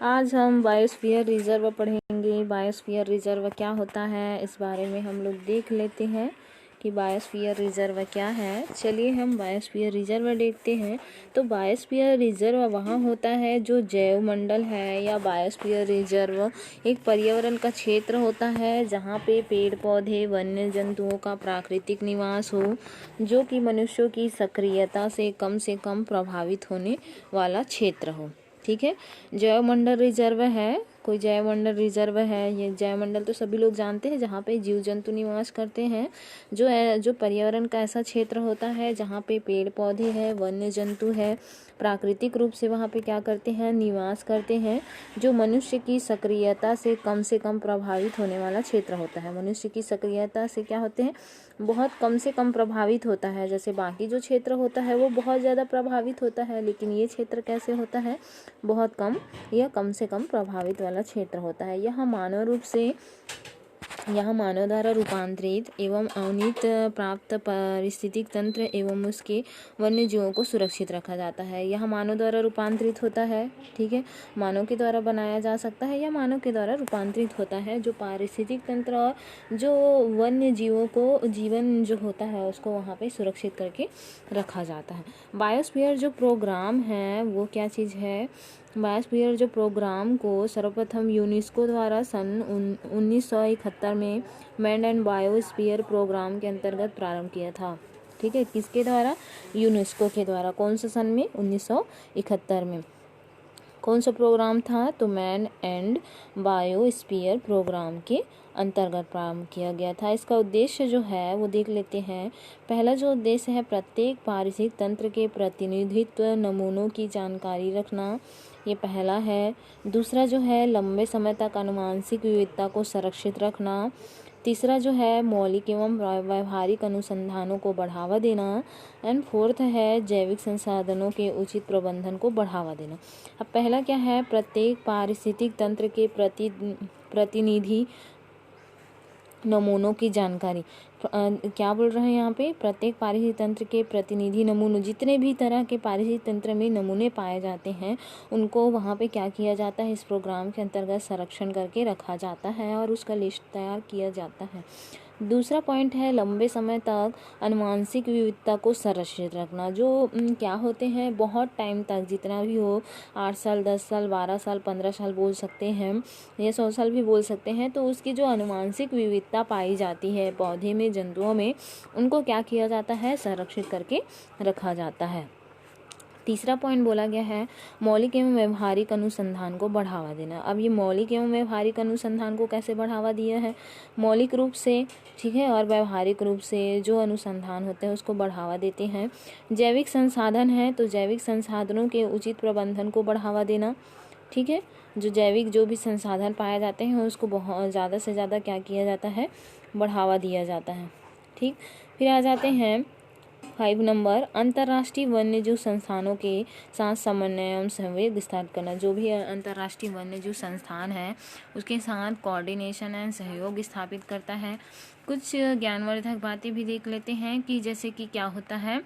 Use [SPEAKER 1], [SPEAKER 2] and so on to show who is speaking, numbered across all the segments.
[SPEAKER 1] आज हम biosphere reserve पढ़ेंगे। बायोस्फीयर रिजर्व क्या होता है इस बारे में हम लोग देख लेते हैं कि बायोस्फीयर रिजर्व क्या है। चलिए हम बायोस्फीयर रिजर्व देखते हैं। तो बायोस्फीयर रिजर्व वहाँ होता है जो जैव मंडल है, या बायोस्फीयर रिजर्व एक पर्यावरण का क्षेत्र होता है जहाँ पे पेड़ पौधे वन्य जंतुओं का प्राकृतिक निवास हो, जो कि मनुष्यों की सक्रियता से कम प्रभावित होने वाला क्षेत्र हो। ठीक है, जैव मंडल रिजर्व है, कोई जैव मंडल रिजर्व है। ये जैव मंडल तो सभी लोग जानते हैं, जहाँ पे जीव जंतु निवास करते हैं। जो पर्यावरण का ऐसा क्षेत्र होता है जहाँ पे पेड़ पौधे हैं, वन्य जंतु है, प्राकृतिक रूप से वहाँ पे क्या करते हैं, निवास करते हैं, जो मनुष्य की सक्रियता से कम प्रभावित होने वाला क्षेत्र होता है। मनुष्य की सक्रियता से क्या होते हैं, बहुत कम प्रभावित होता है। जैसे बाकी जो क्षेत्र होता है वो बहुत ज़्यादा प्रभावित होता है, लेकिन ये क्षेत्र कैसे होता है, बहुत कम या कम से कम प्रभावित वाला क्षेत्र होता है। यह मानव द्वारा रूपांतरित एवं अवनीत प्राप्त पारिस्थितिक तंत्र एवं उसके वन्य जीवों को सुरक्षित रखा जाता है। यह मानव द्वारा रूपांतरित होता है। ठीक है, मानव के द्वारा बनाया जा सकता है या मानव के द्वारा रूपांतरित होता है। जो पारिस्थितिक तंत्र और जो वन्य जीवों को जीवन जो होता है उसको वहाँ पे सुरक्षित करके रखा जाता है। बायोस्फीयर जो प्रोग्राम है वो क्या चीज़ है, बायोस्फीयर जो प्रोग्राम को सर्वप्रथम यूनेस्को द्वारा सन 1971 में मैन एंड बायोस्फीयर प्रोग्राम के अंतर्गत प्रारंभ किया था। ठीक है, किसके द्वारा, यूनेस्को के द्वारा। कौन से सन में, 1971 में। कौन सा प्रोग्राम था, तो मैन एंड बायोस्फीयर प्रोग्राम के अंतर्गत प्रारंभ किया गया था। इसका उद्देश्य जो है वो देख लेते हैं। पहला जो उद्देश्य है, प्रत्येक पारिस्थितिक तंत्र के प्रतिनिधित्व नमूनों की जानकारी रखना, ये पहला है। दूसरा जो है, लंबे समय तक आनुवंशिक विविधता को संरक्षित रखना। तीसरा जो है, मौलिक एवं व्यावहारिक अनुसंधानों को बढ़ावा देना। एंड फोर्थ है, जैविक संसाधनों के उचित प्रबंधन को बढ़ावा देना। अब पहला क्या है, प्रत्येक पारिस्थितिक तंत्र के प्रतिनिधि नमूनों की जानकारी। क्या बोल रहे हैं यहाँ पे, प्रत्येक पारिस्थितिक तंत्र के प्रतिनिधि नमूनों, जितने भी तरह के पारिस्थितिक तंत्र में नमूने पाए जाते हैं उनको वहाँ पे क्या किया जाता है, इस प्रोग्राम के अंतर्गत संरक्षण करके रखा जाता है और उसका लिस्ट तैयार किया जाता है। दूसरा पॉइंट है, लंबे समय तक आनुवंशिक विविधता को संरक्षित रखना। जो क्या होते हैं, बहुत टाइम तक, जितना भी हो, 8 साल 10 साल 12 साल 15 साल बोल सकते हैं या 100 साल भी बोल सकते हैं, तो उसकी जो आनुवंशिक विविधता पाई जाती है पौधे में, जंतुओं में, उनको क्या किया जाता है, संरक्षित करके रखा जाता है। तीसरा पॉइंट बोला गया है, मौलिक एवं व्यवहारिक अनुसंधान को बढ़ावा देना। अब ये मौलिक एवं व्यवहारिक अनुसंधान को कैसे बढ़ावा दिया है, मौलिक रूप से, ठीक है, और व्यवहारिक रूप से जो अनुसंधान होते हैं उसको बढ़ावा देते हैं। जैविक संसाधन है तो जैविक संसाधनों के उचित प्रबंधन को बढ़ावा देना। ठीक है, जो भी संसाधन पाए जाते हैं उसको बहुत ज़्यादा से ज़्यादा क्या किया जाता है, बढ़ावा दिया जाता है। ठीक, फिर आ जाते हैं 5 नंबर, अंतर्राष्ट्रीय वन्यजीव संस्थानों के साथ समन्वय एवं सहयोग स्थापित करना। जो भी अंतर्राष्ट्रीय वन्यजीव संस्थान है उसके साथ कोऑर्डिनेशन एंड सहयोग स्थापित करता है। कुछ ज्ञानवर्धक बातें भी देख लेते हैं कि जैसे कि क्या होता है,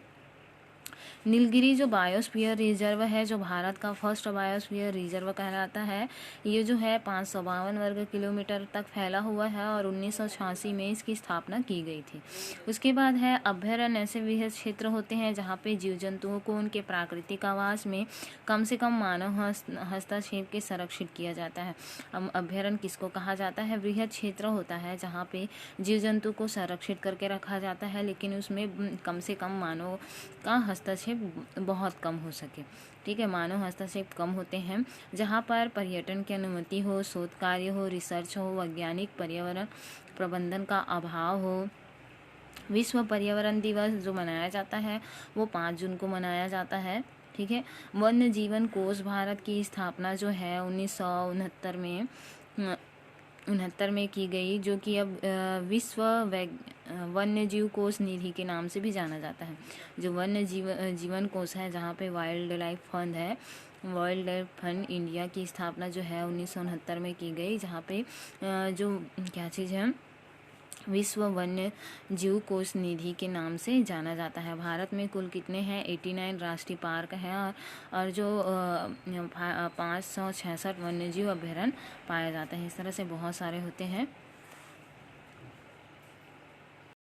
[SPEAKER 1] नीलगिरी जो बायोस्फीयर रिजर्व है, जो भारत का फर्स्ट बायोस्फीयर रिजर्व कहलाता है, ये जो है 552 वर्ग किलोमीटर तक फैला हुआ है और 1986 में इसकी स्थापना की गई थी। उसके बाद है, अभयारण्य ऐसे वृहद क्षेत्र होते हैं जहाँ पे जीव जंतुओं को उनके प्राकृतिक आवास में कम से कम मानव हस्तक्षेप के संरक्षित किया जाता है। अभयारण्य किसको कहा जाता है, वृहद क्षेत्र होता है जहाँ पे जीव जंतु को संरक्षित करके रखा जाता है, लेकिन उसमें कम से कम मानव का हस्तक्षेप बहुत कम हो सके। ठीक है, मानव हस्तक्षेप कम होते हैं, जहाँ पर पर्यटन की अनुमति हो, शोध कार्य हो, रिसर्च हो, वैज्ञानिक पर्यावरण प्रबंधन का अभाव हो। विश्व पर्यावरण दिवस जो मनाया जाता है वो 5 जून को मनाया जाता है। ठीक है, वन्य जीवन कोष भारत की स्थापना जो है 1969 में की गई, जो कि अब विश्व वन्य जीव कोष निधि के नाम से भी जाना जाता है। जो वन्य जीवन कोष है, जहाँ पे वाइल्ड लाइफ फंड है, वाइल्ड लाइफ फंड इंडिया की स्थापना जो है 1969 में की गई, जहाँ पे जो क्या चीज़ है, विश्व वन्य जीव कोष निधि के नाम से जाना जाता है। भारत में कुल कितने हैं? 89 राष्ट्रीय पार्क हैं और जो 566 वन्य जीव अभ्यारण्य पाए जाते हैं। इस तरह से बहुत सारे होते हैं।